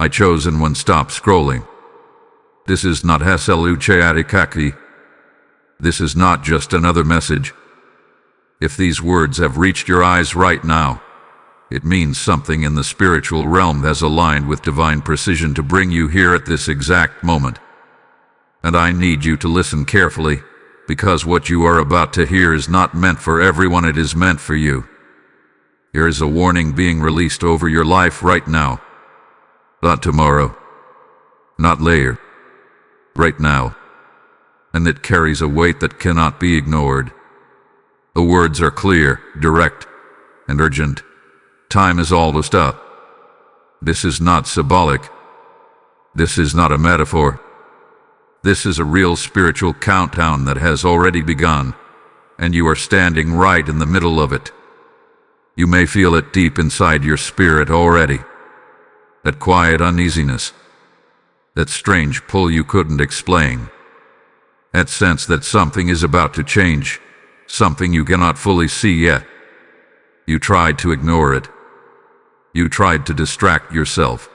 I chosen one, stop scrolling. This is not Haselucheatikaki. This is not just another message. If these words have reached your eyes right now, it means something in the spiritual realm has aligned with divine precision to bring you here at this exact moment. And I need you to listen carefully, because what you are about to hear is not meant for everyone, it is meant for you. Here is a warning being released over your life right now. Not tomorrow, not later, right now. And it carries a weight that cannot be ignored. The words are clear, direct, and urgent. Time is almost up. This is not symbolic. This is not a metaphor. This is a real spiritual countdown that has already begun, and you are standing right in the middle of it. You may feel it deep inside your spirit already. That quiet uneasiness. That strange pull you couldn't explain. That sense that something is about to change, something you cannot fully see yet. You tried to ignore it. You tried to distract yourself.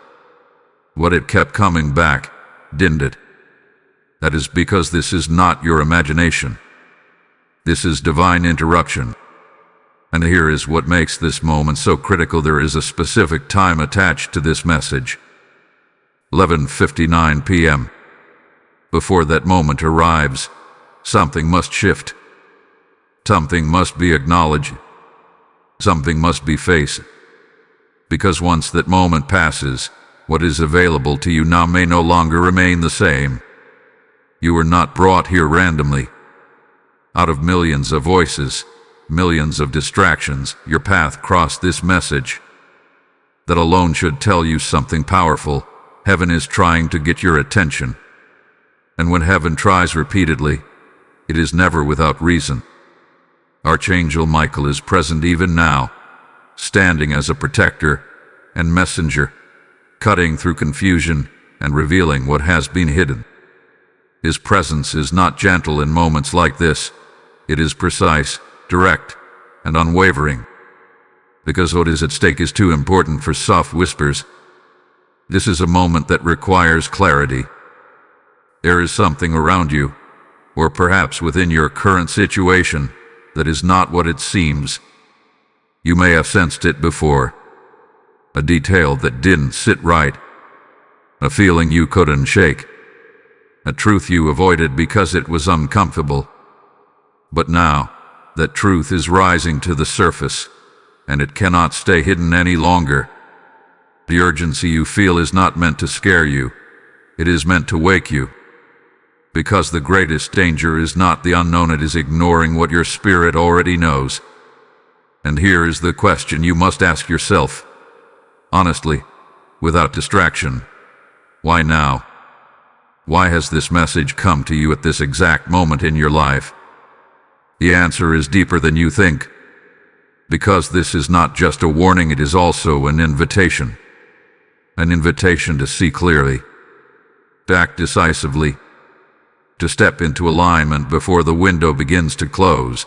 But it kept coming back, didn't it? That is because this is not your imagination. This is divine interruption. And here is what makes this moment so critical. There is a specific time attached to this message. 11:59 p.m. Before that moment arrives, something must shift. Something must be acknowledged. Something must be faced. Because once that moment passes, what is available to you now may no longer remain the same. You were not brought here randomly. Out of millions of voices, millions of distractions, your path crossed this message. That alone should tell you something powerful. Heaven is trying to get your attention. And when heaven tries repeatedly, it is never without reason. Archangel Michael is present even now, standing as a protector and messenger, cutting through confusion and revealing what has been hidden. His presence is not gentle in moments like this. It is precise, direct, and unwavering. Because what is at stake is too important for soft whispers. This is a moment that requires clarity. There is something around you, or perhaps within your current situation, that is not what it seems. You may have sensed it before. A detail that didn't sit right. A feeling you couldn't shake. A truth you avoided because it was uncomfortable. But now, that truth is rising to the surface, and it cannot stay hidden any longer. The urgency you feel is not meant to scare you. It is meant to wake you. Because the greatest danger is not the unknown, it is ignoring what your spirit already knows. And here is the question you must ask yourself, honestly, without distraction. Why now? Why has this message come to you at this exact moment in your life? The answer is deeper than you think. Because this is not just a warning, it is also an invitation. An invitation to see clearly, to act decisively, to step into alignment before the window begins to close.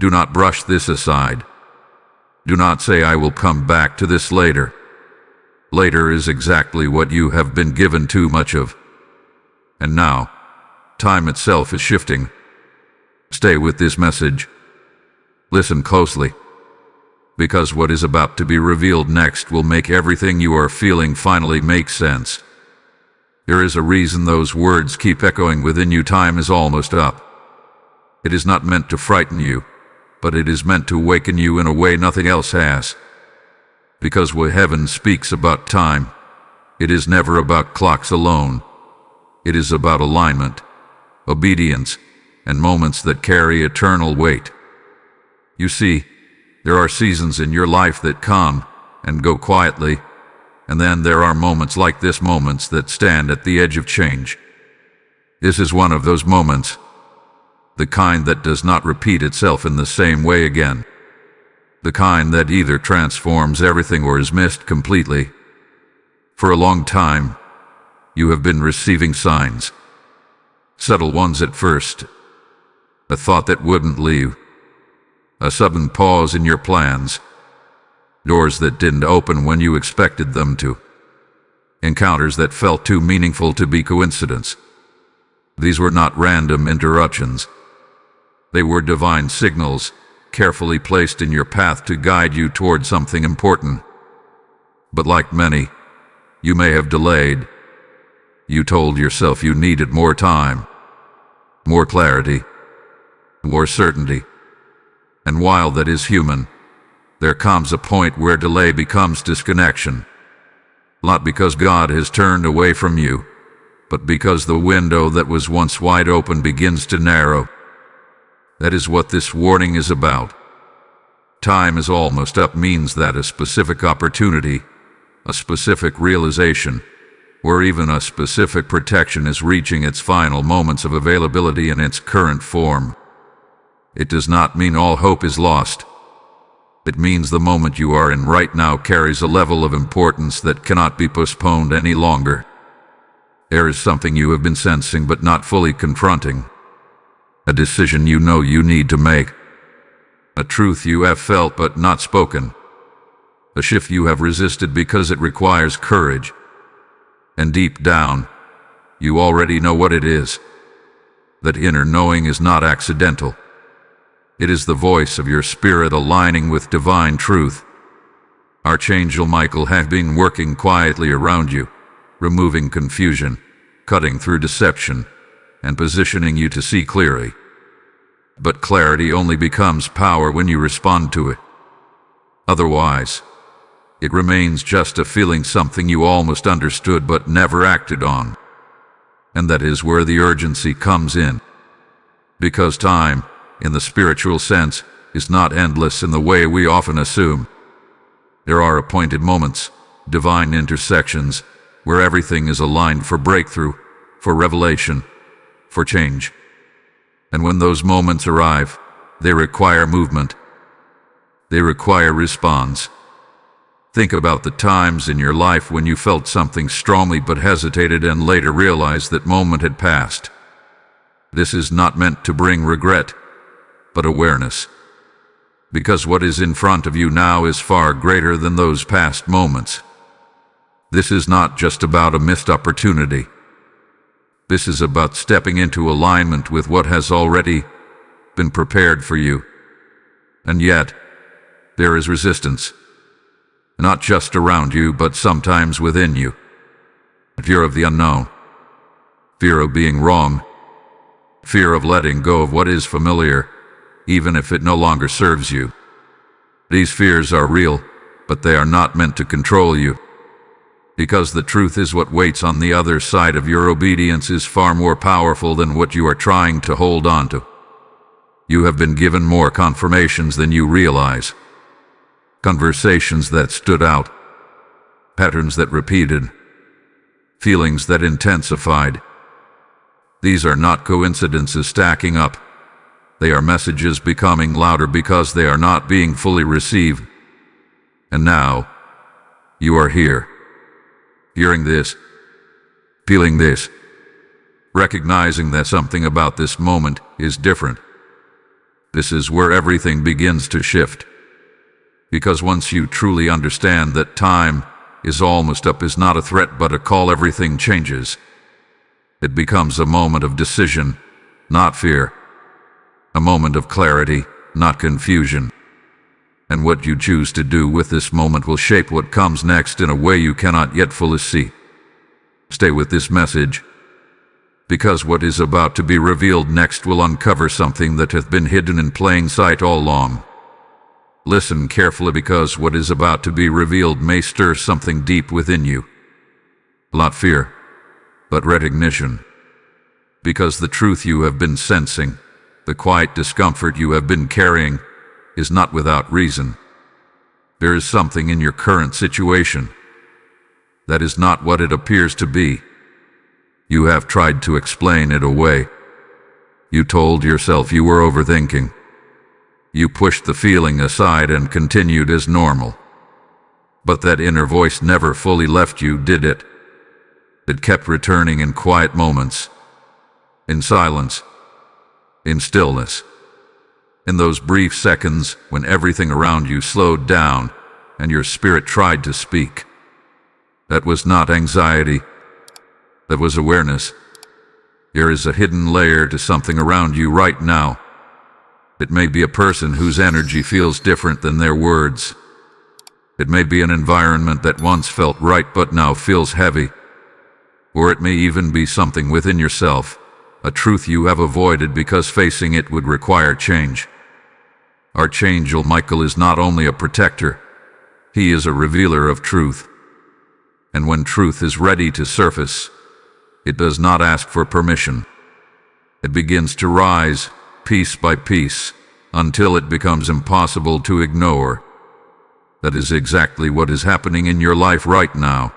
Do not brush this aside. Do not say, "I will come back to this later." Later is exactly what you have been given too much of. And now, time itself is shifting. Stay with this message. Listen closely. Because what is about to be revealed next will make everything you are feeling finally make sense. There is a reason those words keep echoing within you. Time is almost up. It is not meant to frighten you, but it is meant to awaken you in a way nothing else has. Because when heaven speaks about time, it is never about clocks alone. It is about alignment, obedience, and moments that carry eternal weight. You see, there are seasons in your life that come and go quietly, and then there are moments like this, moments that stand at the edge of change. This is one of those moments, the kind that does not repeat itself in the same way again. The kind that either transforms everything or is missed completely. For a long time, you have been receiving signs. Subtle ones at first. A thought that wouldn't leave. A sudden pause in your plans. Doors that didn't open when you expected them to. encounters that felt too meaningful to be coincidence. These were not random interruptions. They were divine signals, carefully placed in your path to guide you toward something important. But like many, you may have delayed. You told yourself you needed more time, more clarity, more certainty. And while that is human, there comes a point where delay becomes disconnection. Not because God has turned away from you, but because the window that was once wide open begins to narrow. That is what this warning is about. Time is almost up means that a specific opportunity, a specific realization, or even a specific protection is reaching its final moments of availability in its current form. It does not mean all hope is lost. It means the moment you are in right now carries a level of importance that cannot be postponed any longer. There is something you have been sensing but not fully confronting. A decision you know you need to make. A truth you have felt but not spoken. A shift you have resisted because it requires courage. And deep down, you already know what it is. That inner knowing is not accidental. It is the voice of your spirit aligning with divine truth. Archangel Michael has been working quietly around you, removing confusion, cutting through deception, and positioning you to see clearly. But clarity only becomes power when you respond to it. Otherwise, it remains just a feeling, something you almost understood but never acted on. And that is where the urgency comes in. Because time, in the spiritual sense, is not endless in the way we often assume. There are appointed moments, divine intersections, where everything is aligned for breakthrough, for revelation, for change. And when those moments arrive, they require movement. They require response. Think about the times in your life when you felt something strongly but hesitated and later realized that moment had passed. This is not meant to bring regret, but awareness. Because what is in front of you now is far greater than those past moments. This is not just about a missed opportunity. This is about stepping into alignment with what has already been prepared for you. And yet, there is resistance. Not just around you, but sometimes within you. Fear of the unknown. Fear of being wrong. Fear of letting go of what is familiar, even if it no longer serves you. These fears are real, but they are not meant to control you. Because the truth is, what waits on the other side of your obedience is far more powerful than what you are trying to hold on to. You have been given more confirmations than you realize. Conversations that stood out, patterns that repeated, feelings that intensified. These are not coincidences stacking up. They are messages becoming louder because they are not being fully received. And now, you are here, hearing this, feeling this, recognizing that something about this moment is different. This is where everything begins to shift. Because once you truly understand that time is almost up is not a threat but a call, everything changes. It becomes a moment of decision, not fear. A moment of clarity, not confusion. And what you choose to do with this moment will shape what comes next in a way you cannot yet fully see. Stay with this message, because what is about to be revealed next will uncover something that hath been hidden in plain sight all along. Listen carefully, because what is about to be revealed may stir something deep within you. Not fear, but recognition. Because the truth you have been sensing, the quiet discomfort you have been carrying, is not without reason. There is something in your current situation that is not what it appears to be. You have tried to explain it away. You told yourself you were overthinking. You pushed the feeling aside and continued as normal. But that inner voice never fully left you, did it? It kept returning in quiet moments, in silence, in stillness. In those brief seconds when everything around you slowed down and your spirit tried to speak. That was not anxiety. That was awareness. There is a hidden layer to something around you right now. It may be a person whose energy feels different than their words. It may be an environment that once felt right but now feels heavy. Or it may even be something within yourself, a truth you have avoided because facing it would require change. Archangel Michael is not only a protector, he is a revealer of truth. And when truth is ready to surface, it does not ask for permission. It begins to rise, piece by piece, until it becomes impossible to ignore. That is exactly what is happening in your life right now.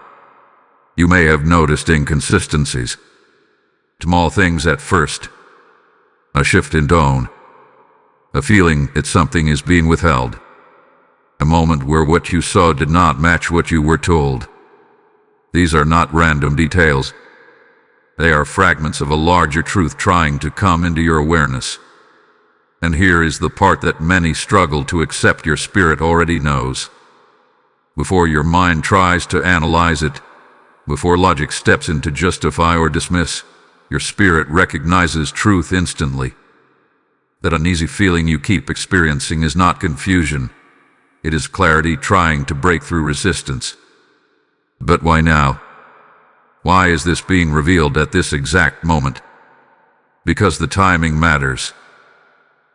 You may have noticed inconsistencies. Small things at first. A shift in tone. A feeling that something is being withheld. A moment where what you saw did not match what you were told. These are not random details. They are fragments of a larger truth trying to come into your awareness. And here is the part that many struggle to accept: your spirit already knows. Before your mind tries to analyze it, before logic steps in to justify or dismiss, your spirit recognizes truth instantly. That uneasy feeling you keep experiencing is not confusion. It is clarity trying to break through resistance. But why now? Why is this being revealed at this exact moment? Because the timing matters.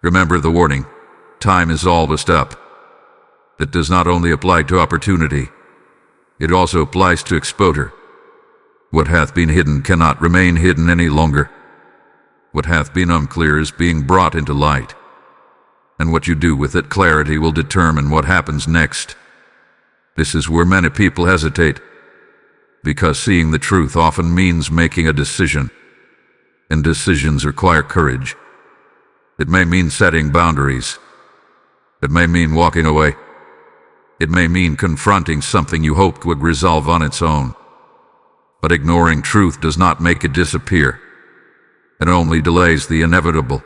Remember the warning: time is almost up. That does not only apply to opportunity, it also applies to exposure. What hath been hidden cannot remain hidden any longer. What hath been unclear is being brought into light. And what you do with that clarity will determine what happens next. This is where many people hesitate, because seeing the truth often means making a decision, and decisions require courage. It may mean setting boundaries. It may mean walking away. It may mean confronting something you hoped would resolve on its own. But ignoring truth does not make it disappear. It only delays the inevitable.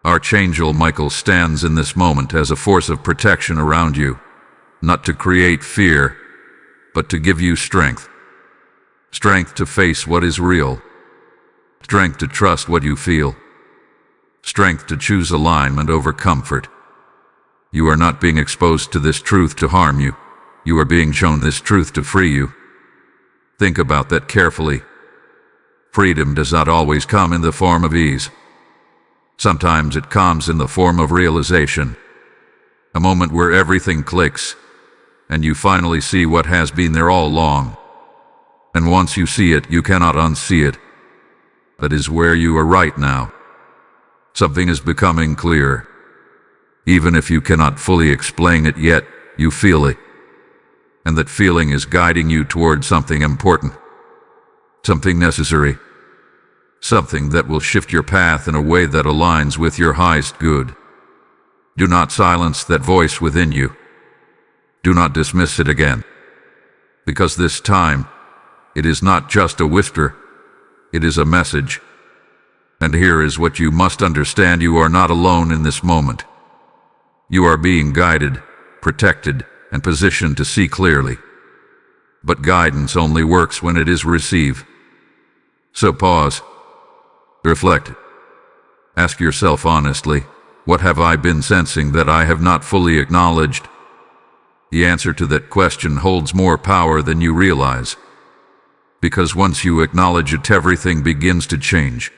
Archangel Michael stands in this moment as a force of protection around you, not to create fear, but to give you strength. Strength to face what is real. Strength to trust what you feel. Strength to choose alignment over comfort. You are not being exposed to this truth to harm you. You are being shown this truth to free you. Think about that carefully. Freedom does not always come in the form of ease. Sometimes it comes in the form of realization. A moment where everything clicks, and you finally see what has been there all along. And once you see it, you cannot unsee it. That is where you are right now. Something is becoming clear. Even if you cannot fully explain it yet, you feel it. And that feeling is guiding you toward something important. Something necessary. Something that will shift your path in a way that aligns with your highest good. Do not silence that voice within you. Do not dismiss it again. Because this time, it is not just a whisper, it is a message. And here is what you must understand: you are not alone in this moment. You are being guided, protected, and positioned to see clearly. But guidance only works when it is received. So pause. Reflect. Ask yourself honestly, what have I been sensing that I have not fully acknowledged? The answer to that question holds more power than you realize. Because once you acknowledge it, everything begins to change.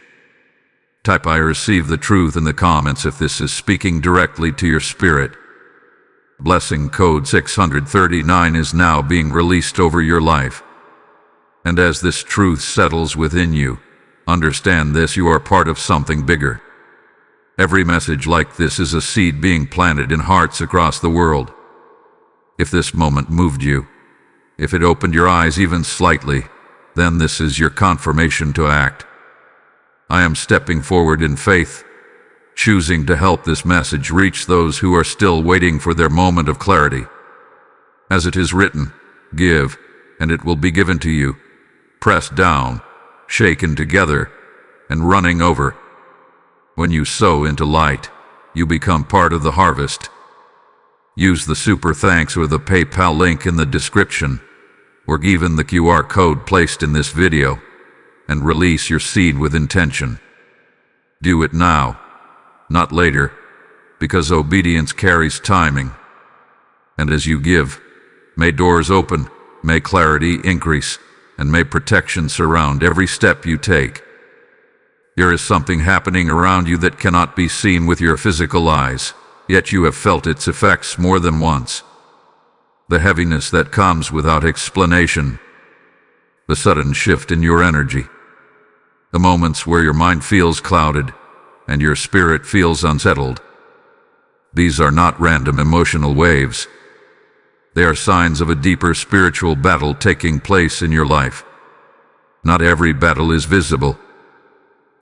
Type "I receive the truth" in the comments if this is speaking directly to your spirit. Blessing code 639 is now being released over your life. And as this truth settles within you, understand this: you are part of something bigger. Every message like this is a seed being planted in hearts across the world. If this moment moved you, if it opened your eyes even slightly, then this is your confirmation to act. I am stepping forward in faith, choosing to help this message reach those who are still waiting for their moment of clarity. As it is written, give, and it will be given to you, pressed down, shaken together, and running over. When you sow into light, you become part of the harvest. Use the super thanks or the PayPal link in the description, or even the QR code placed in this video, and release your seed with intention. Do it now, not later, because obedience carries timing. And as you give, may doors open, may clarity increase, and may protection surround every step you take. There is something happening around you that cannot be seen with your physical eyes, yet you have felt its effects more than once. The heaviness that comes without explanation, the sudden shift in your energy, the moments where your mind feels clouded and your spirit feels unsettled. These are not random emotional waves. They are signs of a deeper spiritual battle taking place in your life. Not every battle is visible.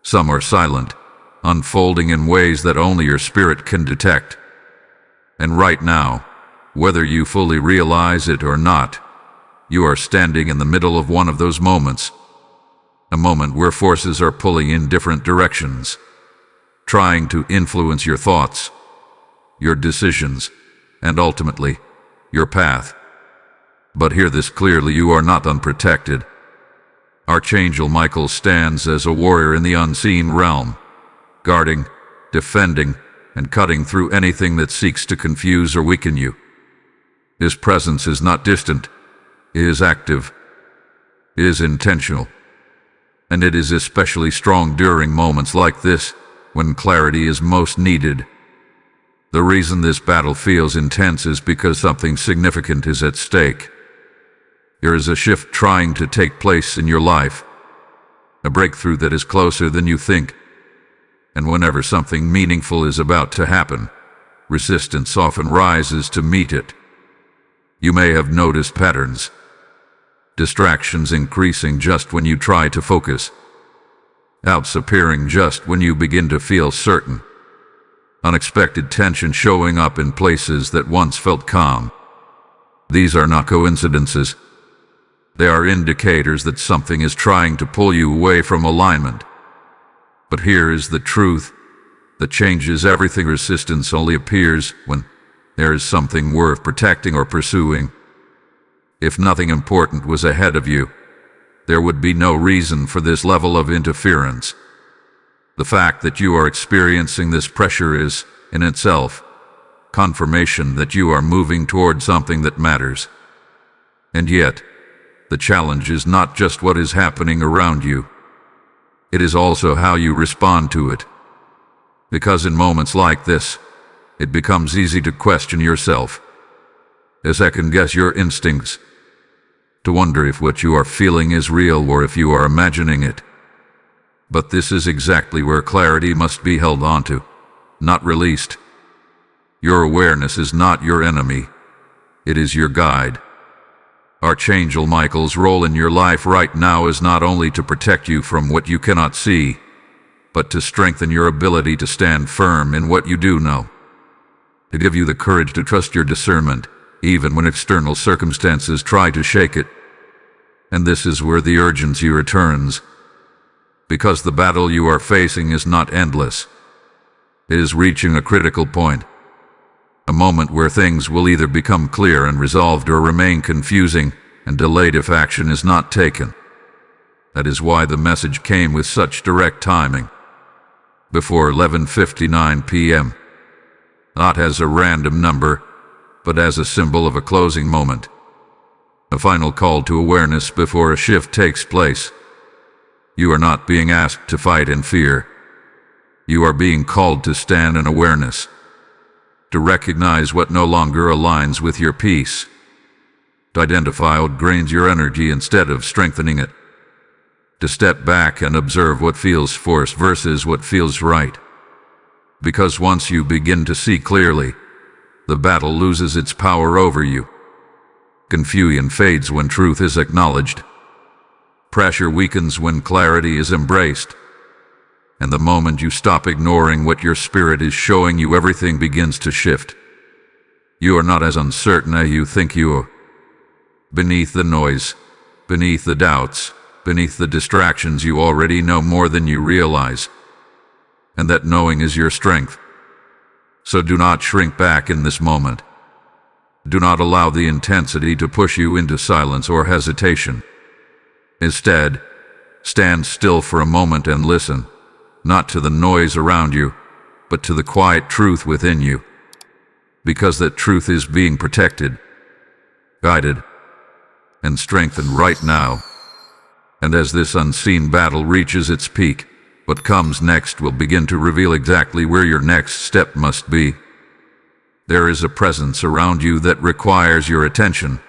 Some are silent, unfolding in ways that only your spirit can detect. And right now, whether you fully realize it or not, you are standing in the middle of one of those moments. A moment where forces are pulling in different directions, trying to influence your thoughts, your decisions, and ultimately, your path. But hear this clearly, you are not unprotected. Archangel Michael stands as a warrior in the unseen realm, guarding, defending, and cutting through anything that seeks to confuse or weaken you. His presence is not distant, it is active, it is intentional, and it is especially strong during moments like this, when clarity is most needed. The reason this battle feels intense is because something significant is at stake. There is a shift trying to take place in your life, a breakthrough that is closer than you think. And whenever something meaningful is about to happen, resistance often rises to meet it. You may have noticed patterns. Distractions increasing just when you try to focus. Doubts appearing just when you begin to feel certain. Unexpected tension showing up in places that once felt calm. These are not coincidences. They are indicators that something is trying to pull you away from alignment. But here is the truth that changes everything. Resistance only appears when there is something worth protecting or pursuing. If nothing important was ahead of you, there would be no reason for this level of interference. The fact that you are experiencing this pressure is, in itself, confirmation that you are moving toward something that matters. And yet, the challenge is not just what is happening around you. It is also how you respond to it. Because in moments like this, it becomes easy to question yourself, to second-guess your instincts, to wonder if what you are feeling is real or if you are imagining it. But this is exactly where clarity must be held onto, not released. Your awareness is not your enemy. It is your guide. Archangel Michael's role in your life right now is not only to protect you from what you cannot see, but to strengthen your ability to stand firm in what you do know. To give you the courage to trust your discernment, even when external circumstances try to shake it. And this is where the urgency returns. Because the battle you are facing is not endless. It is reaching a critical point. A moment where things will either become clear and resolved or remain confusing and delayed if action is not taken. That is why the message came with such direct timing. Before 11:59 p.m. Not as a random number, but as a symbol of a closing moment. A final call to awareness before a shift takes place. You are not being asked to fight in fear. You are being called to stand in awareness. To recognize what no longer aligns with your peace. To identify what drains your energy instead of strengthening it. To step back and observe what feels forced versus what feels right. Because once you begin to see clearly, the battle loses its power over you. Confusion fades when truth is acknowledged. Pressure weakens when clarity is embraced. And the moment you stop ignoring what your spirit is showing you, everything begins to shift. You are not as uncertain as you think you are. Beneath the noise, beneath the doubts, beneath the distractions, you already know more than you realize. And that knowing is your strength. So do not shrink back in this moment. Do not allow the intensity to push you into silence or hesitation. Instead, stand still for a moment and listen, not to the noise around you, but to the quiet truth within you. Because that truth is being protected, guided, and strengthened right now. And as this unseen battle reaches its peak, what comes next will begin to reveal exactly where your next step must be. There is a presence around you that requires your attention,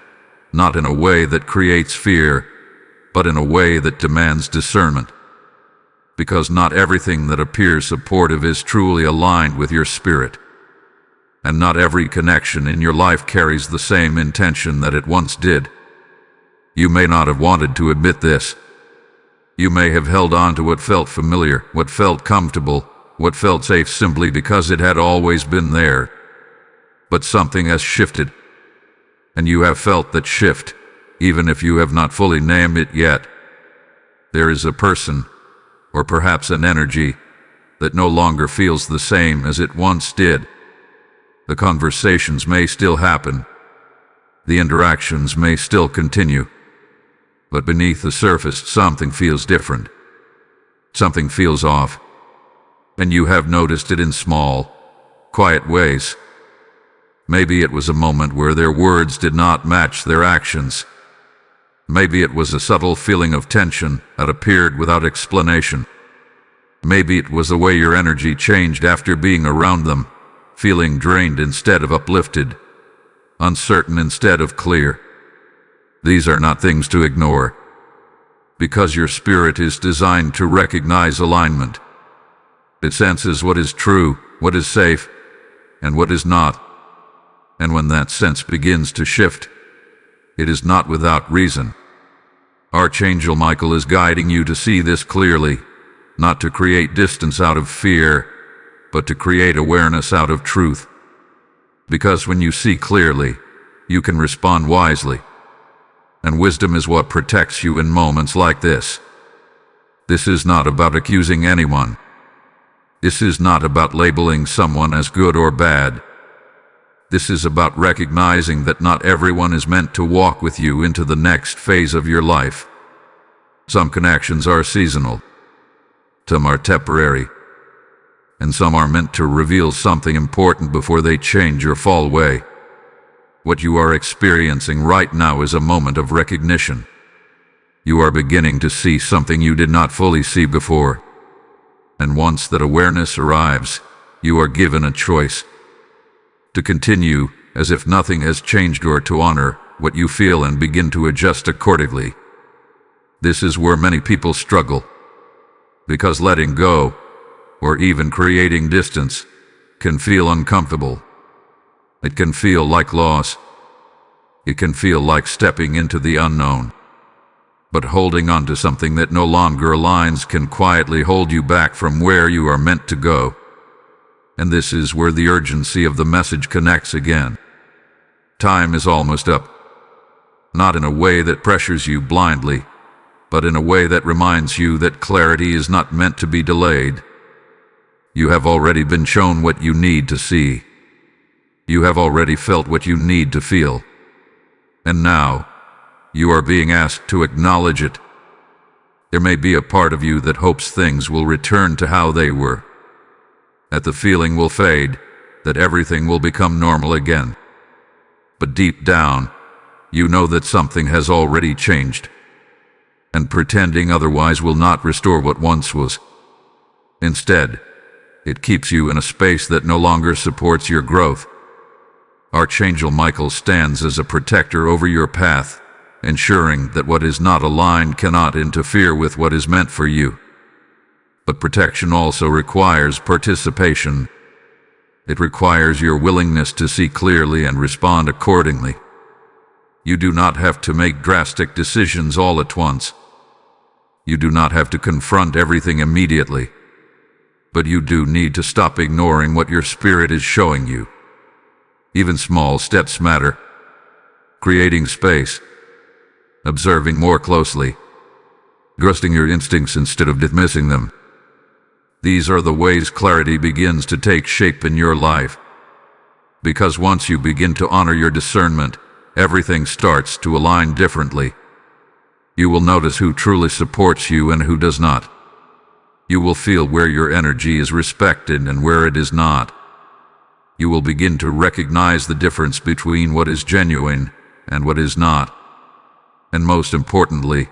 not in a way that creates fear, but in a way that demands discernment. Because not everything that appears supportive is truly aligned with your spirit. And not every connection in your life carries the same intention that it once did. You may not have wanted to admit this. You may have held on to what felt familiar, what felt comfortable, what felt safe simply because it had always been there. But something has shifted, and you have felt that shift, even if you have not fully named it yet. There is a person, or perhaps an energy, that no longer feels the same as it once did. The conversations may still happen. The interactions may still continue. But beneath the surface, something feels different. Something feels off. And you have noticed it in small, quiet ways. Maybe it was a moment where their words did not match their actions. Maybe it was a subtle feeling of tension that appeared without explanation. Maybe it was the way your energy changed after being around them, feeling drained instead of uplifted, uncertain instead of clear. These are not things to ignore, because your spirit is designed to recognize alignment. It senses what is true, what is safe, and what is not. And when that sense begins to shift, it is not without reason. Archangel Michael is guiding you to see this clearly, not to create distance out of fear, but to create awareness out of truth. Because when you see clearly, you can respond wisely. And wisdom is what protects you in moments like this. This is not about accusing anyone. This is not about labeling someone as good or bad. This is about recognizing that not everyone is meant to walk with you into the next phase of your life. Some connections are seasonal. Some are temporary. And some are meant to reveal something important before they change or fall away. What you are experiencing right now is a moment of recognition. You are beginning to see something you did not fully see before. And once that awareness arrives, you are given a choice. To continue as if nothing has changed or to honor what you feel and begin to adjust accordingly. This is where many people struggle. Because letting go, or even creating distance, can feel uncomfortable. It can feel like loss. It can feel like stepping into the unknown. But holding on to something that no longer aligns can quietly hold you back from where you are meant to go. And this is where the urgency of the message connects again. Time is almost up. Not in a way that pressures you blindly, but in a way that reminds you that clarity is not meant to be delayed. You have already been shown what you need to see. You have already felt what you need to feel. And now, you are being asked to acknowledge it. There may be a part of you that hopes things will return to how they were. That the feeling will fade, that everything will become normal again. But deep down, you know that something has already changed. And pretending otherwise will not restore what once was. Instead, it keeps you in a space that no longer supports your growth. Archangel Michael stands as a protector over your path, ensuring that what is not aligned cannot interfere with what is meant for you. But protection also requires participation. It requires your willingness to see clearly and respond accordingly. You do not have to make drastic decisions all at once. You do not have to confront everything immediately. But you do need to stop ignoring what your spirit is showing you. Even small steps matter. Creating space. Observing more closely. Trusting your instincts instead of dismissing them. These are the ways clarity begins to take shape in your life. Because once you begin to honor your discernment, everything starts to align differently. You will notice who truly supports you and who does not. You will feel where your energy is respected and where it is not. You will begin to recognize the difference between what is genuine and what is not. And most importantly,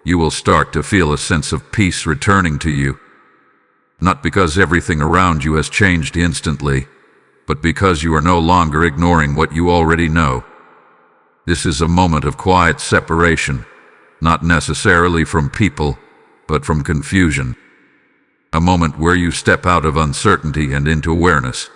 you will start to feel a sense of peace returning to you. Not because everything around you has changed instantly, but because you are no longer ignoring what you already know. This is a moment of quiet separation, not necessarily from people, but from confusion. A moment where you step out of uncertainty and into awareness.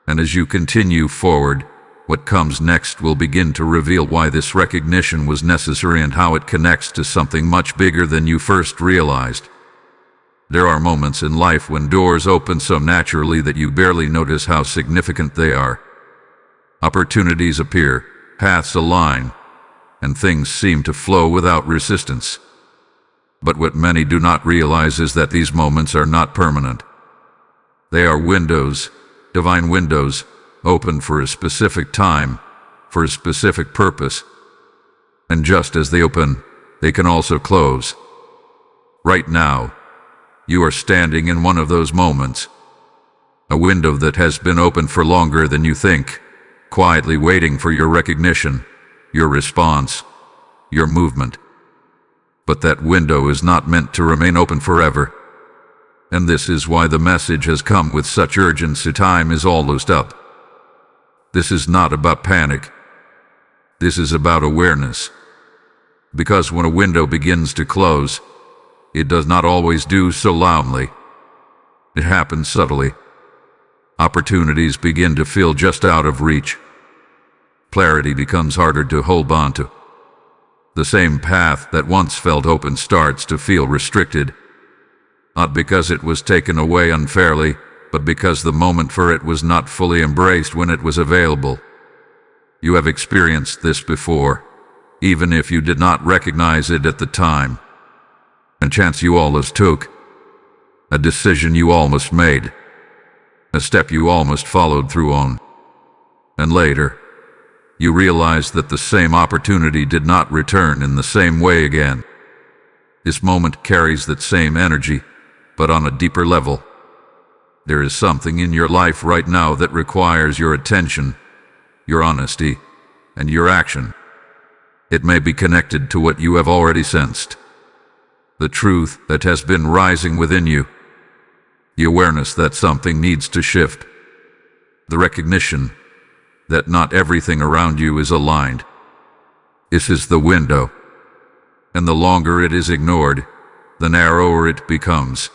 And as you continue forward, what comes next will begin to reveal why this recognition was necessary and how it connects to something much bigger than you first realized. There are moments in life when doors open so naturally that you barely notice how significant they are. Opportunities appear, paths align, and things seem to flow without resistance. But what many do not realize is that these moments are not permanent. They are windows, divine windows, open for a specific time, for a specific purpose. And just as they open, they can also close. Right now, you are standing in one of those moments. A window that has been open for longer than you think, quietly waiting for your recognition, your response, your movement. But that window is not meant to remain open forever. And this is why the message has come with such urgency. Time is almost up. This is not about panic. This is about awareness. Because when a window begins to close, it does not always do so loudly. It happens subtly. Opportunities begin to feel just out of reach. Clarity becomes harder to hold on to. The same path that once felt open starts to feel restricted. Not because it was taken away unfairly, but because the moment for it was not fully embraced when it was available. You have experienced this before, even if you did not recognize it at the time. A chance you almost took, a decision you almost made, a step you almost followed through on. And later, you realized that the same opportunity did not return in the same way again. This moment carries that same energy, but on a deeper level. There is something in your life right now that requires your attention, your honesty, and your action. It may be connected to what you have already sensed. The truth that has been rising within you. The awareness that something needs to shift. The recognition that not everything around you is aligned. This is the window. And the longer it is ignored, the narrower it becomes.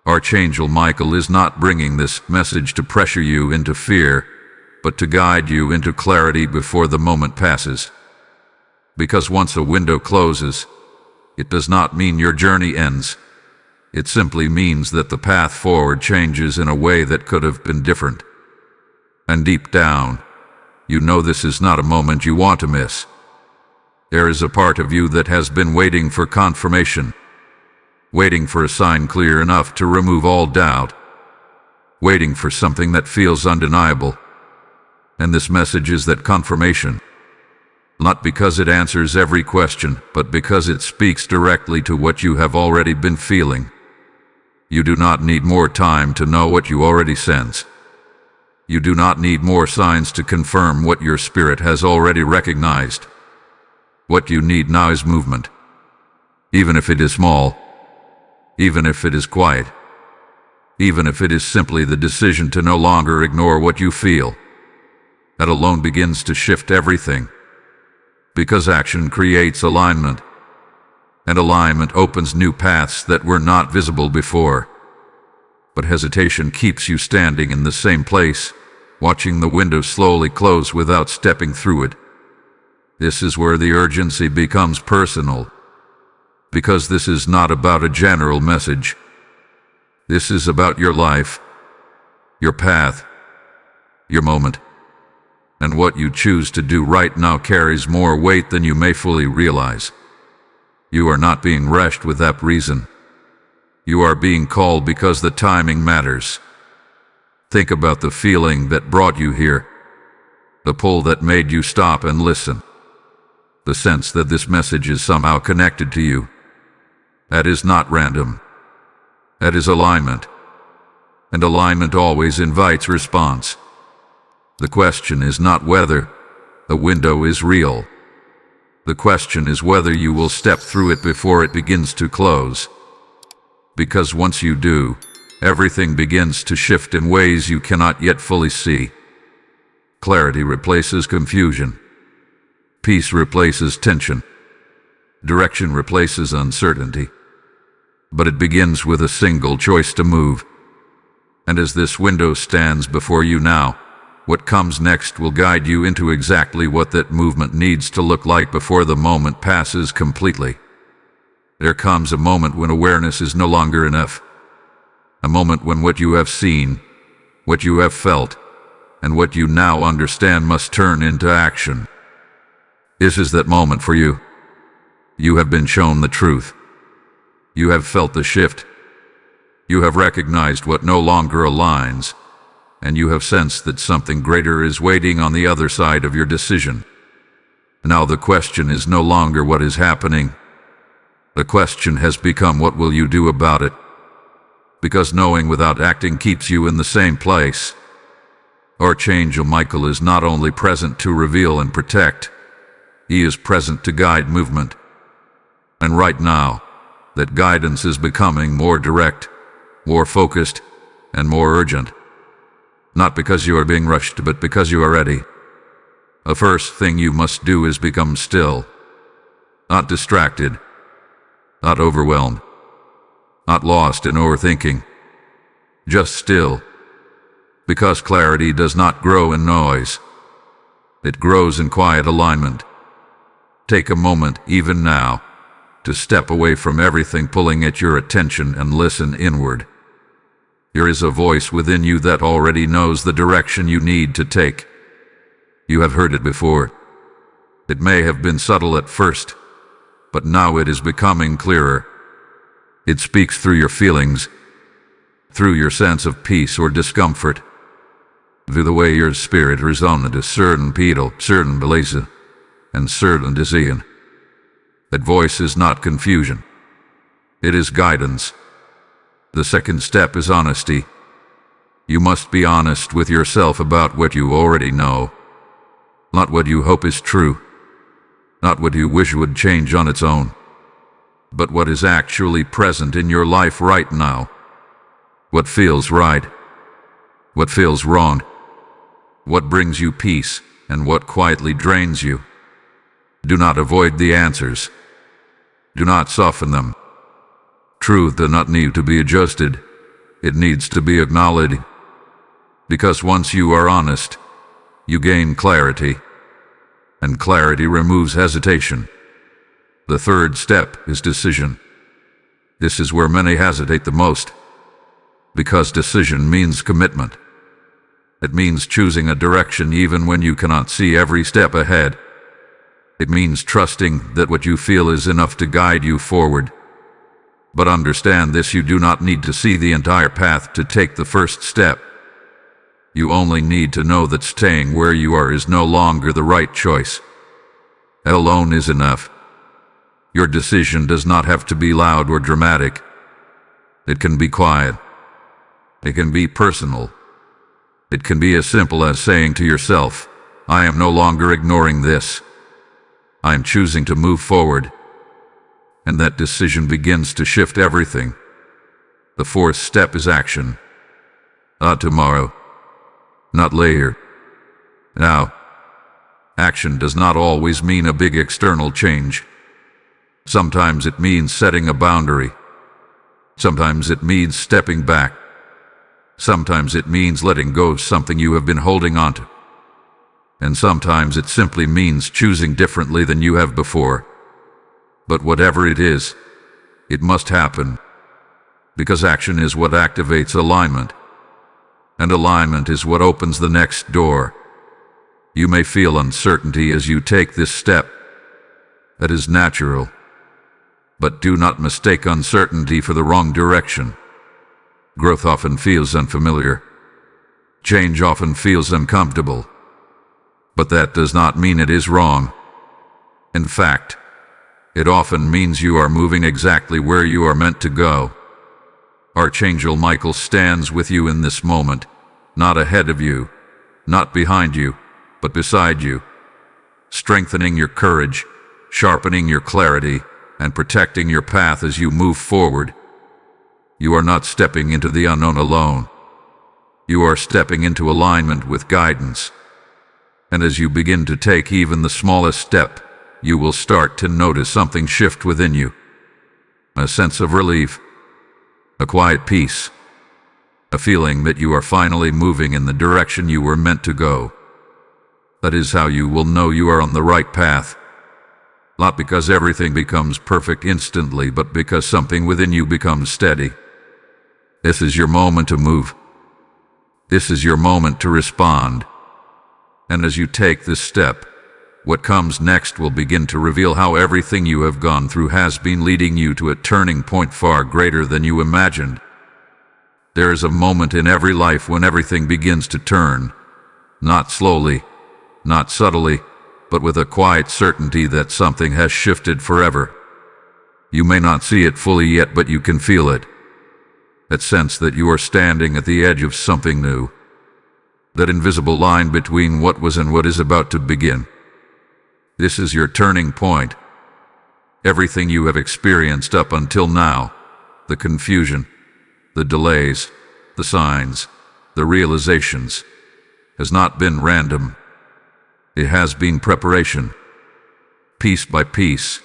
Archangel Michael is not bringing this message to pressure you into fear, but to guide you into clarity before the moment passes. Because once a window closes, it does not mean your journey ends. It simply means that the path forward changes in a way that could have been different. And deep down, you know this is not a moment you want to miss. There is a part of you that has been waiting for confirmation, waiting for a sign clear enough to remove all doubt, waiting for something that feels undeniable. And this message is that confirmation. Not because it answers every question, but because it speaks directly to what you have already been feeling. You do not need more time to know what you already sense. You do not need more signs to confirm what your spirit has already recognized. What you need now is movement. Even if it is small, even if it is quiet, even if it is simply the decision to no longer ignore what you feel. That alone begins to shift everything. Because action creates alignment, and alignment opens new paths that were not visible before. But hesitation keeps you standing in the same place, watching the window slowly close without stepping through it. This is where the urgency becomes personal, because this is not about a general message. This is about your life, your path, your moment. And what you choose to do right now carries more weight than you may fully realize. You are not being rushed with that reason. You are being called because the timing matters. Think about the feeling that brought you here, the pull that made you stop and listen, the sense that this message is somehow connected to you. That is not random. That is alignment. And alignment always invites response. The question is not whether the window is real. The question is whether you will step through it before it begins to close. Because once you do, everything begins to shift in ways you cannot yet fully see. Clarity replaces confusion. Peace replaces tension. Direction replaces uncertainty. But it begins with a single choice to move. And as this window stands before you now, what comes next will guide you into exactly what that movement needs to look like before the moment passes completely. There comes a moment when awareness is no longer enough. A moment when what you have seen, what you have felt, and what you now understand must turn into action. This is that moment for you. You have been shown the truth. You have felt the shift. You have recognized what no longer aligns, and you have sensed that something greater is waiting on the other side of your decision. Now the question is no longer what is happening. The question has become what will you do about it? Because knowing without acting keeps you in the same place. Archangel Michael is not only present to reveal and protect, he is present to guide movement. And right now, that guidance is becoming more direct, more focused, and more urgent. Not because you are being rushed, but because you are ready. The first thing you must do is become still. Not distracted. Not overwhelmed. Not lost in overthinking. Just still. Because clarity does not grow in noise. It grows in quiet alignment. Take a moment, even now, to step away from everything pulling at your attention and listen inward. There is a voice within you that already knows the direction you need to take. You have heard it before. It may have been subtle at first, but now it is becoming clearer. It speaks through your feelings, through your sense of peace or discomfort, through the way your spirit resonates to certain people, certain beliefs, and certain decisions. That voice is not confusion. It is guidance. The second step is honesty. You must be honest with yourself about what you already know, not what you hope is true, not what you wish would change on its own, but what is actually present in your life right now. What feels right, what feels wrong, what brings you peace, and what quietly drains you. Do not avoid the answers. Do not soften them. Truth does not need to be adjusted. It needs to be acknowledged. Because once you are honest, you gain clarity, and clarity removes hesitation. The third step is decision. This is where many hesitate the most, because decision means commitment. It means choosing a direction even when you cannot see every step ahead. It means trusting that what you feel is enough to guide you forward. But understand this: you do not need to see the entire path to take the first step. You only need to know that staying where you are is no longer the right choice. That alone is enough. Your decision does not have to be loud or dramatic. It can be quiet. It can be personal. It can be as simple as saying to yourself, I am no longer ignoring this. I am choosing to move forward. And that decision begins to shift everything. The fourth step is action. Not tomorrow. Not later. Now. Action does not always mean a big external change. Sometimes it means setting a boundary. Sometimes it means stepping back. Sometimes it means letting go of something you have been holding on to. And sometimes it simply means choosing differently than you have before. But whatever it is, it must happen. Because action is what activates alignment. And alignment is what opens the next door. You may feel uncertainty as you take this step. That is natural. But do not mistake uncertainty for the wrong direction. Growth often feels unfamiliar. Change often feels uncomfortable, but that does not mean it is wrong. In fact, it often means you are moving exactly where you are meant to go. Archangel Michael stands with you in this moment, not ahead of you, not behind you, but beside you, strengthening your courage, sharpening your clarity, and protecting your path as you move forward. You are not stepping into the unknown alone. You are stepping into alignment with guidance. And as you begin to take even the smallest step, you will start to notice something shift within you. A sense of relief, a quiet peace, a feeling that you are finally moving in the direction you were meant to go. That is how you will know you are on the right path. Not because everything becomes perfect instantly, but because something within you becomes steady. This is your moment to move. This is your moment to respond. And as you take this step, what comes next will begin to reveal how everything you have gone through has been leading you to a turning point far greater than you imagined. There is a moment in every life when everything begins to turn, not slowly, not subtly, but with a quiet certainty that something has shifted forever. You may not see it fully yet, but you can feel it. That sense that you are standing at the edge of something new. That invisible line between what was and what is about to begin. This is your turning point. Everything you have experienced up until now, the confusion, the delays, the signs, the realizations, has not been random. It has been preparation. Piece by piece,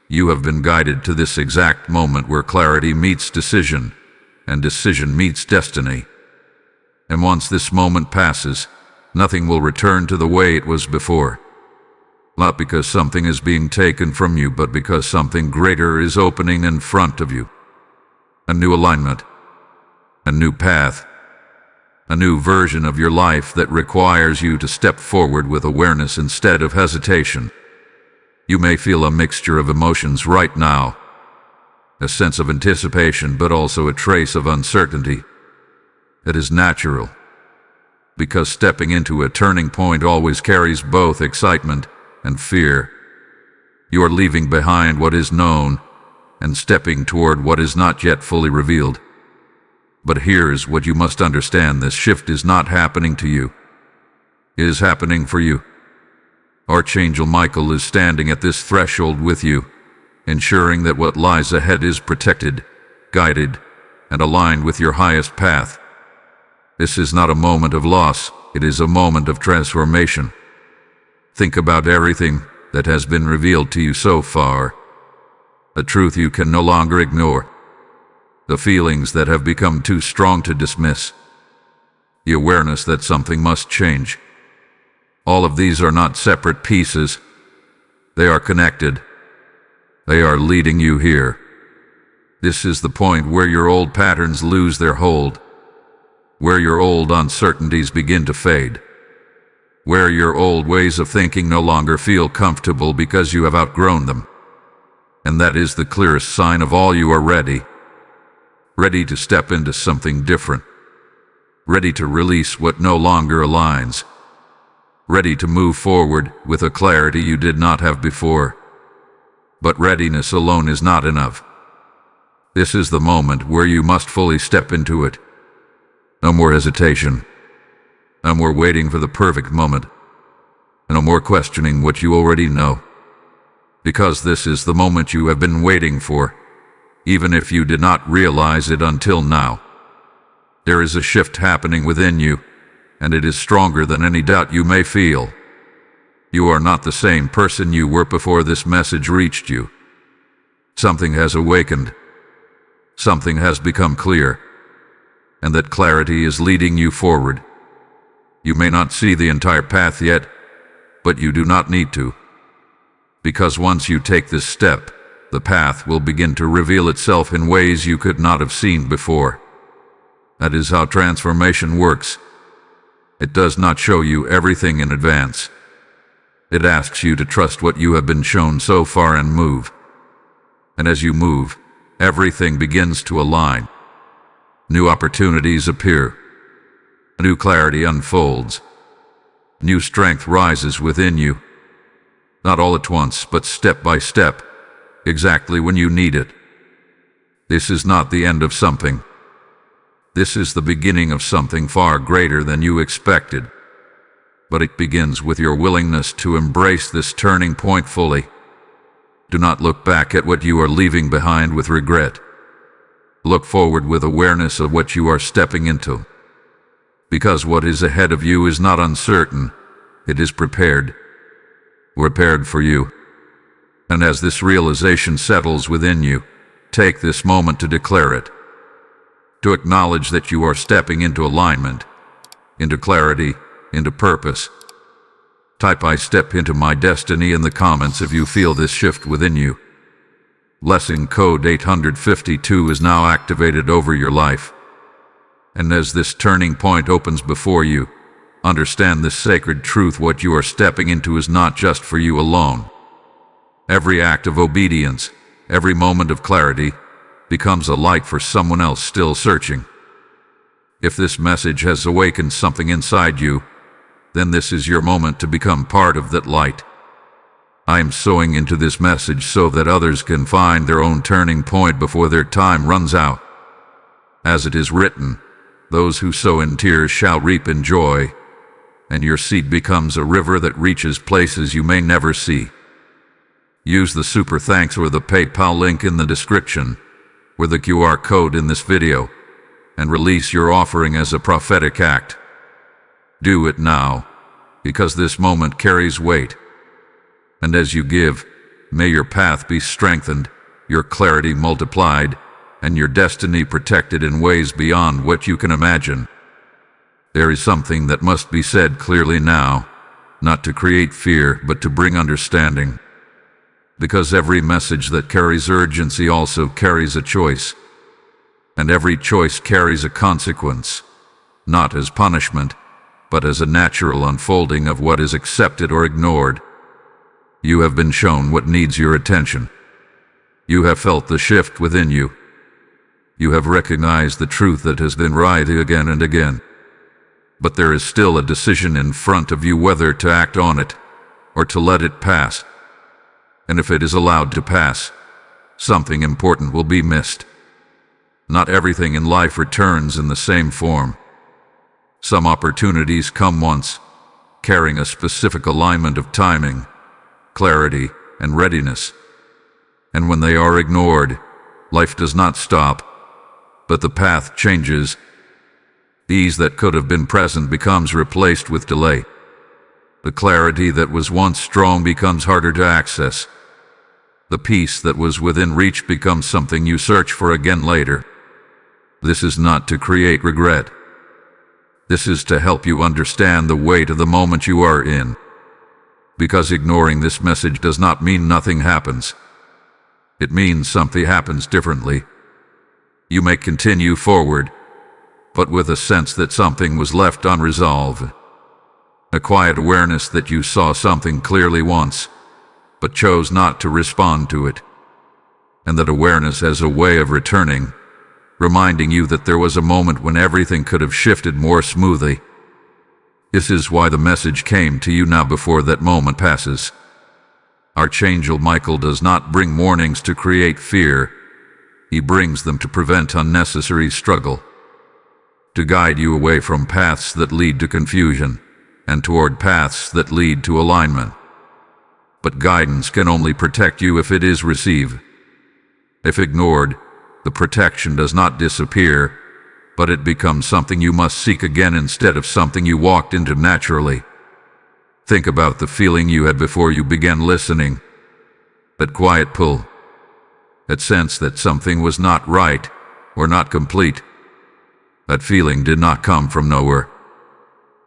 you have been guided to this exact moment where clarity meets decision, and decision meets destiny. And once this moment passes, nothing will return to the way it was before. Not because something is being taken from you, but because something greater is opening in front of you. A new alignment, a new path, a new version of your life that requires you to step forward with awareness instead of hesitation. You may feel a mixture of emotions right now, a sense of anticipation, but also a trace of uncertainty. It is natural, because stepping into a turning point always carries both excitement and fear. You are leaving behind what is known and stepping toward what is not yet fully revealed. But here's what you must understand: this shift is not happening to you. It is happening for you. Archangel Michael is standing at this threshold with you, ensuring that what lies ahead is protected, guided, and aligned with your highest path. This is not a moment of loss, it is a moment of transformation. Think about everything that has been revealed to you so far. The truth you can no longer ignore. The feelings that have become too strong to dismiss. The awareness that something must change. All of these are not separate pieces. They are connected. They are leading you here. This is the point where your old patterns lose their hold. Where your old uncertainties begin to fade. Where your old ways of thinking no longer feel comfortable because you have outgrown them. And that is the clearest sign of all: you are ready. Ready to step into something different. Ready to release what no longer aligns. Ready to move forward with a clarity you did not have before. But readiness alone is not enough. This is the moment where you must fully step into it. No more hesitation. No more waiting for the perfect moment. No more questioning what you already know. Because this is the moment you have been waiting for, even if you did not realize it until now. There is a shift happening within you, and it is stronger than any doubt you may feel. You are not the same person you were before this message reached you. Something has awakened. Something has become clear. And that clarity is leading you forward. You may not see the entire path yet, but you do not need to. Because once you take this step, the path will begin to reveal itself in ways you could not have seen before. That is how transformation works. It does not show you everything in advance. It asks you to trust what you have been shown so far and move. And as you move, everything begins to align. New opportunities appear. A new clarity unfolds. New strength rises within you. Not all at once, but step by step, exactly when you need it. This is not the end of something. This is the beginning of something far greater than you expected. But it begins with your willingness to embrace this turning point fully. Do not look back at what you are leaving behind with regret. Look forward with awareness of what you are stepping into. Because what is ahead of you is not uncertain, it is prepared for you. And as this realization settles within you, take this moment to declare it. To acknowledge that you are stepping into alignment, into clarity, into purpose. Type "I step into my destiny" in the comments if you feel this shift within you. Blessing code 852 is now activated over your life. And as this turning point opens before you, understand this sacred truth: what you are stepping into is not just for you alone. Every act of obedience, every moment of clarity, becomes a light for someone else still searching. If this message has awakened something inside you, then this is your moment to become part of that light. I am sowing into this message so that others can find their own turning point before their time runs out. As it is written, those who sow in tears shall reap in joy, and your seed becomes a river that reaches places you may never see. Use the super thanks or the PayPal link in the description, or the QR code in this video, and release your offering as a prophetic act. Do it now, because this moment carries weight. And as you give, may your path be strengthened, your clarity multiplied, and your destiny protected in ways beyond what you can imagine. There is something that must be said clearly now, not to create fear, but to bring understanding. Because every message that carries urgency also carries a choice. And every choice carries a consequence, not as punishment, but as a natural unfolding of what is accepted or ignored. You have been shown what needs your attention. You have felt the shift within you. You have recognized the truth that has been right again and again. But there is still a decision in front of you whether to act on it or to let it pass. And if it is allowed to pass, something important will be missed. Not everything in life returns in the same form. Some opportunities come once, carrying a specific alignment of timing, clarity, and readiness. And when they are ignored, life does not stop, but the path changes. Ease that could have been present becomes replaced with delay. The clarity that was once strong becomes harder to access. The peace that was within reach becomes something you search for again later. This is not to create regret. This is to help you understand the weight of the moment you are in. Because ignoring this message does not mean nothing happens. It means something happens differently. You may continue forward, but with a sense that something was left unresolved. A quiet awareness that you saw something clearly once, but chose not to respond to it. And that awareness has a way of returning, reminding you that there was a moment when everything could have shifted more smoothly. This is why the message came to you now before that moment passes. Archangel Michael does not bring warnings to create fear. He brings them to prevent unnecessary struggle, to guide you away from paths that lead to confusion and toward paths that lead to alignment. But guidance can only protect you if it is received. If ignored, the protection does not disappear, but it becomes something you must seek again instead of something you walked into naturally. Think about the feeling you had before you began listening. That quiet pull. That sense that something was not right or not complete. That feeling did not come from nowhere.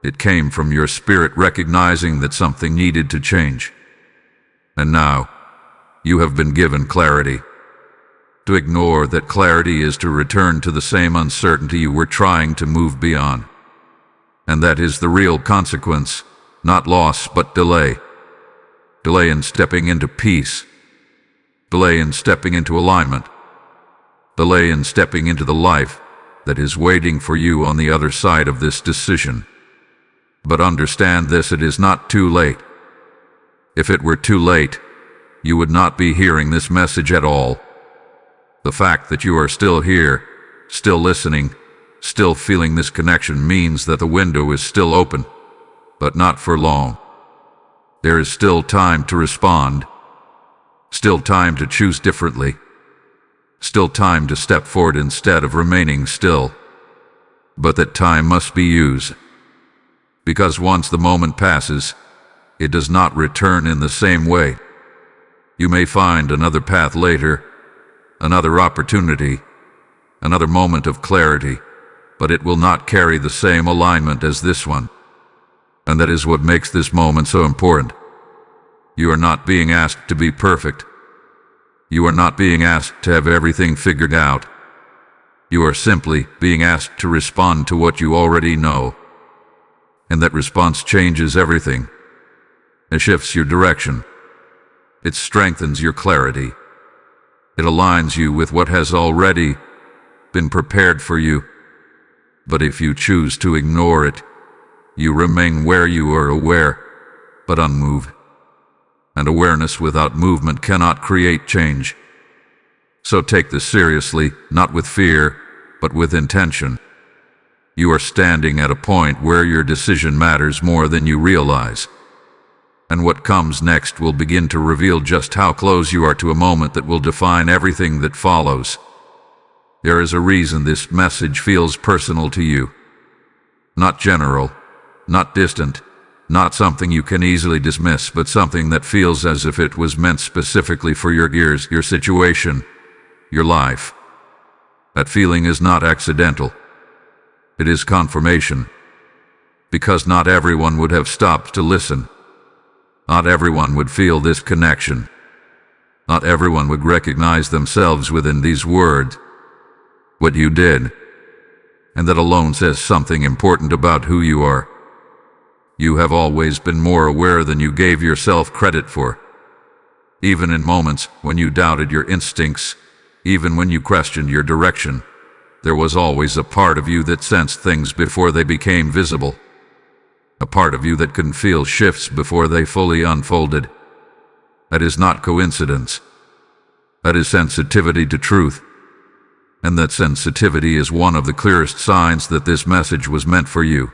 It came from your spirit recognizing that something needed to change. And now, you have been given clarity. To ignore that clarity is to return to the same uncertainty you were trying to move beyond. And that is the real consequence, not loss but delay. Delay in stepping into peace. Delay in stepping into alignment. Delay in stepping into the life that is waiting for you on the other side of this decision. But understand this, it is not too late. If it were too late, you would not be hearing this message at all. The fact that you are still here, still listening, still feeling this connection means that the window is still open, but not for long. There is still time to respond, still time to choose differently, still time to step forward instead of remaining still. But that time must be used, because once the moment passes, it does not return in the same way. You may find another path later, another opportunity, another moment of clarity, but it will not carry the same alignment as this one. And that is what makes this moment so important. You are not being asked to be perfect. You are not being asked to have everything figured out. You are simply being asked to respond to what you already know. And that response changes everything. It shifts your direction. It strengthens your clarity. It aligns you with what has already been prepared for you. But if you choose to ignore it, you remain where you are aware, but unmoved. And awareness without movement cannot create change. So take this seriously, not with fear, but with intention. You are standing at a point where your decision matters more than you realize. And what comes next will begin to reveal just how close you are to a moment that will define everything that follows. There is a reason this message feels personal to you. Not general, not distant, not something you can easily dismiss, but something that feels as if it was meant specifically for your ears, your situation, your life. That feeling is not accidental. It is confirmation. Because not everyone would have stopped to listen. Not everyone would feel this connection. Not everyone would recognize themselves within these words. What you did. And that alone says something important about who you are. You have always been more aware than you gave yourself credit for. Even in moments when you doubted your instincts, even when you questioned your direction, there was always a part of you that sensed things before they became visible. A part of you that can feel shifts before they fully unfolded. That is not coincidence. That is sensitivity to truth. And that sensitivity is one of the clearest signs that this message was meant for you.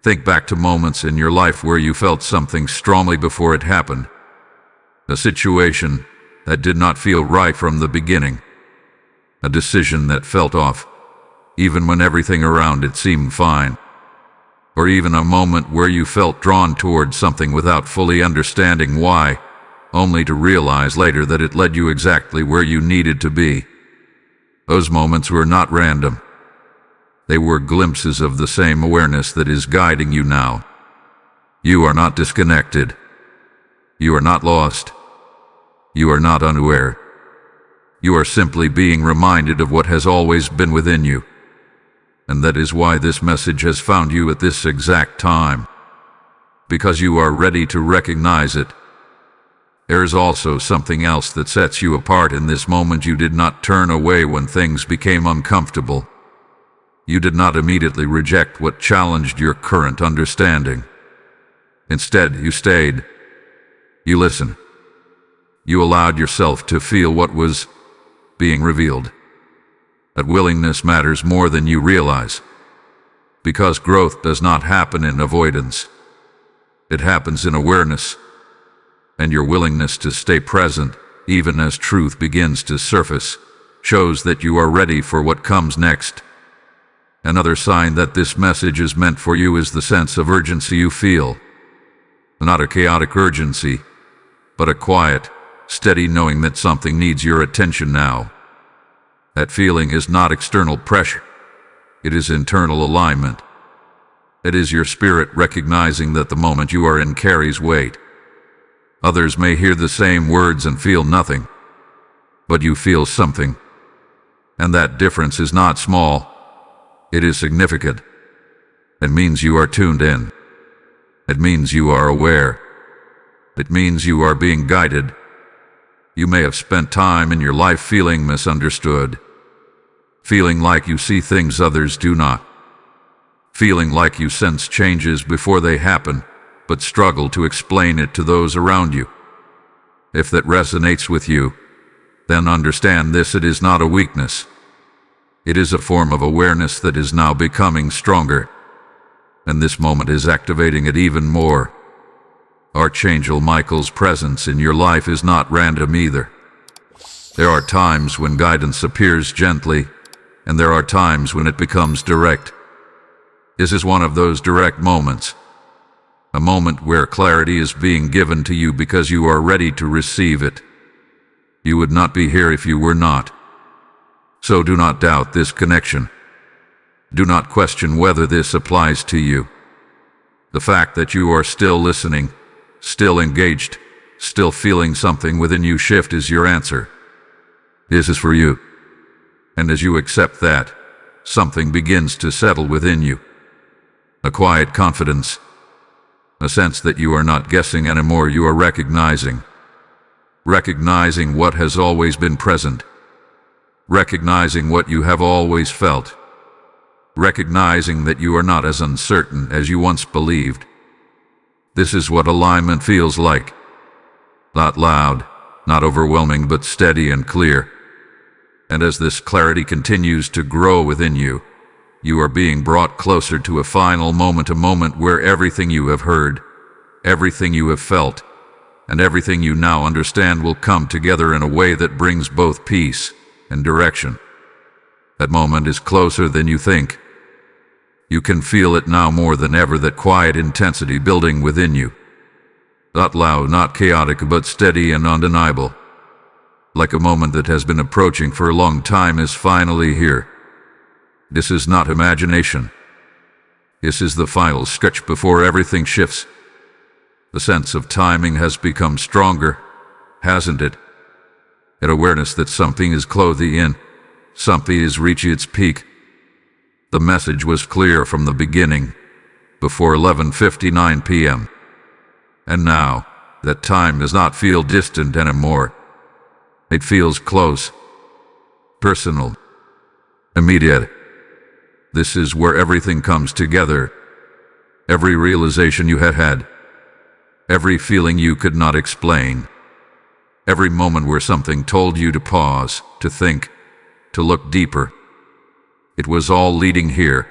Think back to moments in your life where you felt something strongly before it happened. A situation that did not feel right from the beginning. A decision that felt off, even when everything around it seemed fine. Or even a moment where you felt drawn towards something without fully understanding why, only to realize later that it led you exactly where you needed to be. Those moments were not random. They were glimpses of the same awareness that is guiding you now. You are not disconnected. You are not lost. You are not unaware. You are simply being reminded of what has always been within you. And that is why this message has found you at this exact time. Because you are ready to recognize it. There is also something else that sets you apart in this moment. You did not turn away when things became uncomfortable. You did not immediately reject what challenged your current understanding. Instead, you stayed. You listened. You allowed yourself to feel what was being revealed. That willingness matters more than you realize. Because growth does not happen in avoidance. It happens in awareness. And your willingness to stay present, even as truth begins to surface, shows that you are ready for what comes next. Another sign that this message is meant for you is the sense of urgency you feel. Not a chaotic urgency, but a quiet, steady knowing that something needs your attention now. That feeling is not external pressure. It is internal alignment. It is your spirit recognizing that the moment you are in carries weight. Others may hear the same words and feel nothing, but you feel something. And that difference is not small. It is significant. It means you are tuned in. It means you are aware. It means you are being guided. You may have spent time in your life feeling misunderstood, feeling like you see things others do not, feeling like you sense changes before they happen, but struggle to explain it to those around you. If that resonates with you, then understand this: it is not a weakness. It is a form of awareness that is now becoming stronger, and this moment is activating it even more. Archangel Michael's presence in your life is not random either. There are times when guidance appears gently, and there are times when it becomes direct. This is one of those direct moments, a moment where clarity is being given to you because you are ready to receive it. You would not be here if you were not. So do not doubt this connection. Do not question whether this applies to you. The fact that you are still listening, still engaged, still feeling something within you shift is your answer. This is for you. And as you accept that, something begins to settle within you. A quiet confidence, a sense that you are not guessing anymore, you are recognizing what has always been present, recognizing what you have always felt, recognizing that you are not as uncertain as you once believed. This is what alignment feels like. Not loud, not overwhelming, but steady and clear. And as this clarity continues to grow within you, you are being brought closer to a final moment, a moment where everything you have heard, everything you have felt, and everything you now understand will come together in a way that brings both peace and direction. That moment is closer than you think. You can feel it now more than ever, that quiet intensity building within you. Not loud, not chaotic, but steady and undeniable. Like a moment that has been approaching for a long time is finally here. This is not imagination. This is the final stretch before everything shifts. The sense of timing has become stronger, hasn't it? An awareness that something is closing in, something is reaching its peak. The message was clear from the beginning, before 11:59 p.m. And now, that time does not feel distant anymore. It feels close, personal, immediate. This is where everything comes together. Every realization you had had, every feeling you could not explain, every moment where something told you to pause, to think, to look deeper. It was all leading here,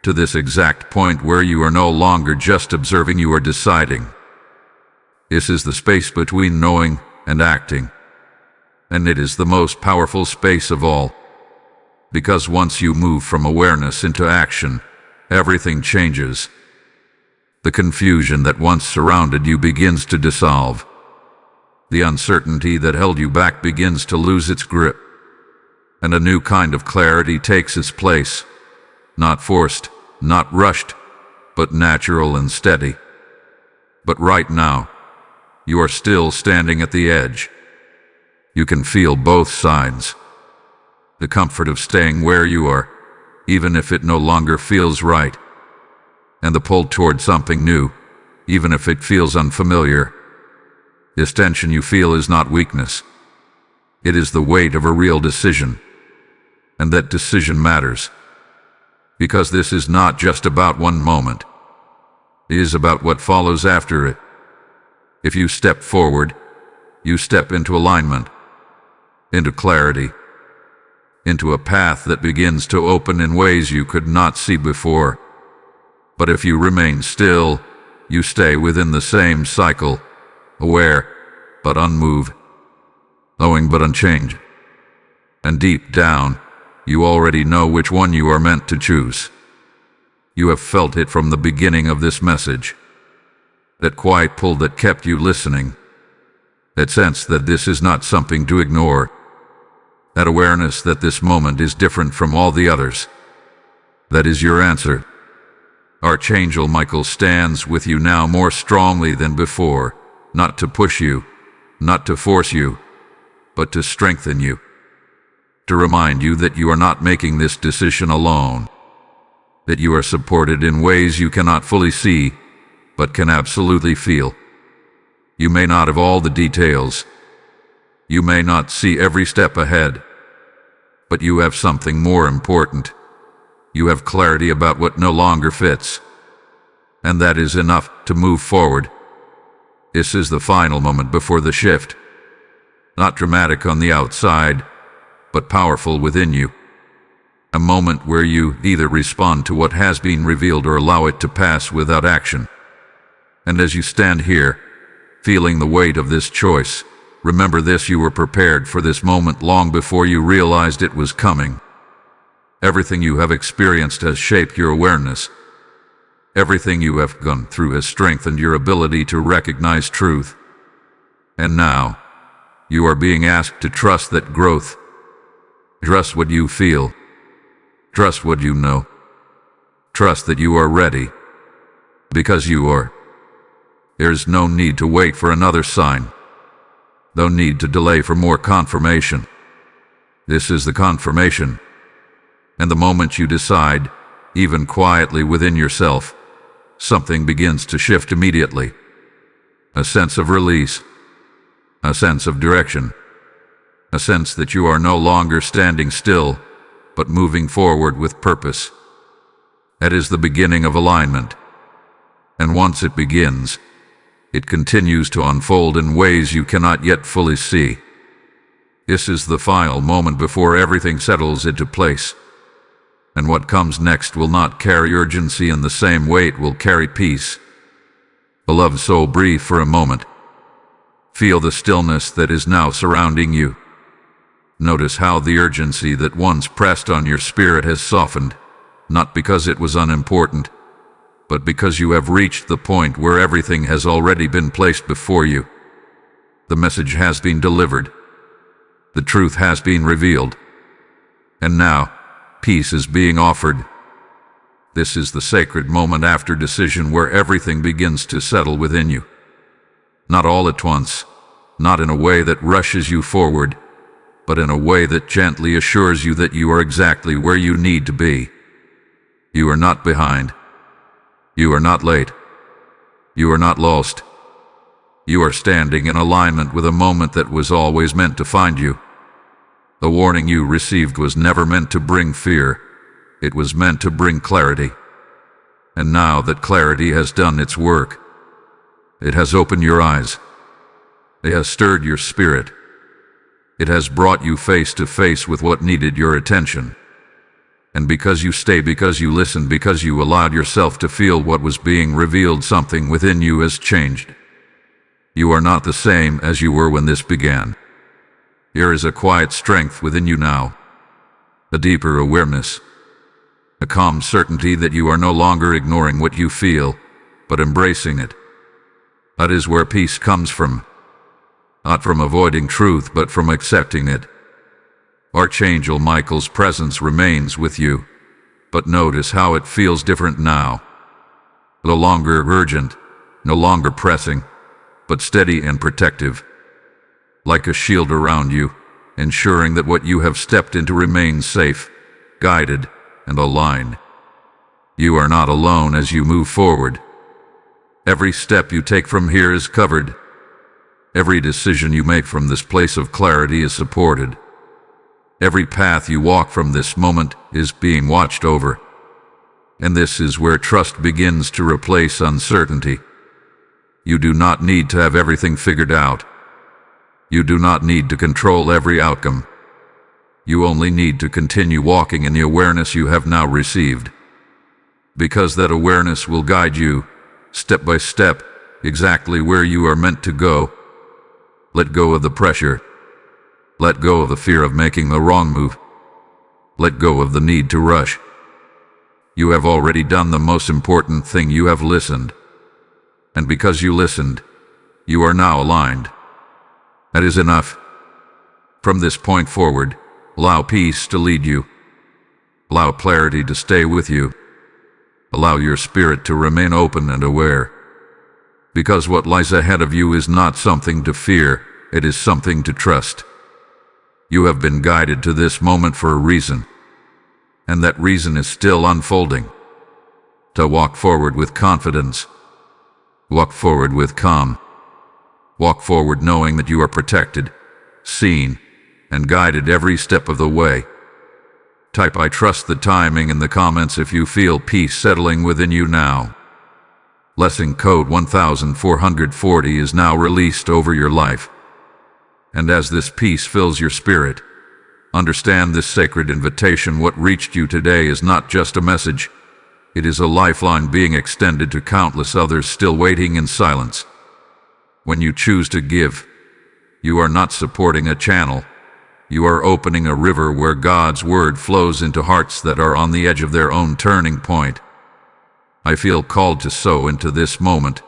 to this exact point where you are no longer just observing, you are deciding. This is the space between knowing and acting, and it is the most powerful space of all. Because once you move from awareness into action, everything changes. The confusion that once surrounded you begins to dissolve. The uncertainty that held you back begins to lose its grip. And a new kind of clarity takes its place. Not forced, not rushed, but natural and steady. But right now, you are still standing at the edge. You can feel both sides. The comfort of staying where you are, even if it no longer feels right. And the pull toward something new, even if it feels unfamiliar. This tension you feel is not weakness. It is the weight of a real decision. And that decision matters. Because this is not just about one moment. It is about what follows after it. If you step forward, you step into alignment, into clarity, into a path that begins to open in ways you could not see before. But if you remain still, you stay within the same cycle, aware but unmoved, knowing but unchanged. And deep down, you already know which one you are meant to choose. You have felt it from the beginning of this message. That quiet pull that kept you listening. That sense that this is not something to ignore. That awareness that this moment is different from all the others. That is your answer. Archangel Michael stands with you now more strongly than before, not to push you, not to force you, but to strengthen you. To remind you that you are not making this decision alone, that you are supported in ways you cannot fully see, but can absolutely feel. You may not have all the details. You may not see every step ahead, But you have something more important. You have clarity about what no longer fits. And that is enough to move forward. This is the final moment before the shift. Not dramatic on the outside, but powerful within you. A moment where you either respond to what has been revealed or allow it to pass without action. And as you stand here, feeling the weight of this choice, remember this: you were prepared for this moment long before you realized it was coming. Everything you have experienced has shaped your awareness. Everything you have gone through has strengthened your ability to recognize truth. And now, you are being asked to trust that growth. Trust what you feel. Trust what you know. Trust that you are ready. Because you are. There's no need to wait for another sign. No need to delay for more confirmation. This is the confirmation. And the moment you decide, even quietly within yourself, something begins to shift immediately. A sense of release. A sense of direction. A sense that you are no longer standing still, but moving forward with purpose. That is the beginning of alignment. And once it begins, it continues to unfold in ways you cannot yet fully see. This is the final moment before everything settles into place. And what comes next will not carry urgency in the same way it will carry peace. Beloved soul, breathe for a moment. Feel the stillness that is now surrounding you. Notice how the urgency that once pressed on your spirit has softened, not because it was unimportant, but because you have reached the point where everything has already been placed before you. The message has been delivered. The truth has been revealed. And now, peace is being offered. This is the sacred moment after decision where everything begins to settle within you. Not all at once, not in a way that rushes you forward, but in a way that gently assures you that you are exactly where you need to be. You are not behind. You are not late. You are not lost. You are standing in alignment with a moment that was always meant to find you. The warning you received was never meant to bring fear. It was meant to bring clarity. And now that clarity has done its work, it has opened your eyes. It has stirred your spirit. It has brought you face to face with what needed your attention. And because you stay, because you listened, because you allowed yourself to feel what was being revealed, something within you has changed. You are not the same as you were when this began. There is a quiet strength within you now, a deeper awareness, a calm certainty that you are no longer ignoring what you feel, but embracing it. That is where peace comes from, not from avoiding truth, but from accepting it. Archangel Michael's presence remains with you, but notice how it feels different now. No longer urgent, no longer pressing, but steady and protective. Like a shield around you, ensuring that what you have stepped into remains safe, guided, and aligned. You are not alone as you move forward. Every step you take from here is covered. Every decision you make from this place of clarity is supported. Every path you walk from this moment is being watched over. And this is where trust begins to replace uncertainty. You do not need to have everything figured out. You do not need to control every outcome. You only need to continue walking in the awareness you have now received. Because that awareness will guide you, step by step, exactly where you are meant to go. Let go of the pressure. Let go of the fear of making the wrong move. Let go of the need to rush. You have already done the most important thing. You have listened. And because you listened, you are now aligned. That is enough. From this point forward, allow peace to lead you. Allow clarity to stay with you. Allow your spirit to remain open and aware. Because what lies ahead of you is not something to fear, it is something to trust. You have been guided to this moment for a reason, and that reason is still unfolding. To walk forward with confidence. Walk forward with calm. Walk forward knowing that you are protected, seen, and guided every step of the way. Type "I trust the timing" in the comments if you feel peace settling within you now. Blessing code 1440 is now released over your life. And as this peace fills your spirit, understand this sacred invitation. What reached you today is not just a message. It is a lifeline being extended to countless others still waiting in silence. When you choose to give, you are not supporting a channel. You are opening a river where God's word flows into hearts that are on the edge of their own turning point. I feel called to sow into this moment,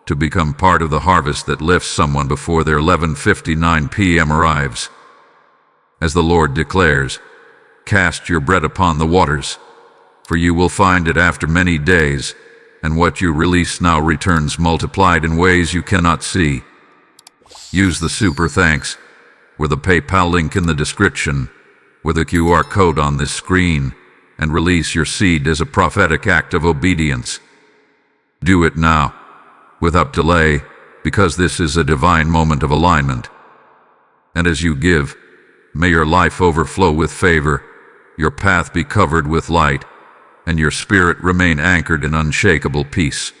to become part of the harvest that lifts someone before their 11:59 p.m. arrives. As the Lord declares, "Cast your bread upon the waters, for you will find it after many days, and what you release now returns multiplied in ways you cannot see." Use the super thanks, with a PayPal link in the description, with a QR code on this screen, and release your seed as a prophetic act of obedience. Do it now, without delay, because this is a divine moment of alignment. And as you give, may your life overflow with favor, your path be covered with light, and your spirit remain anchored in unshakable peace.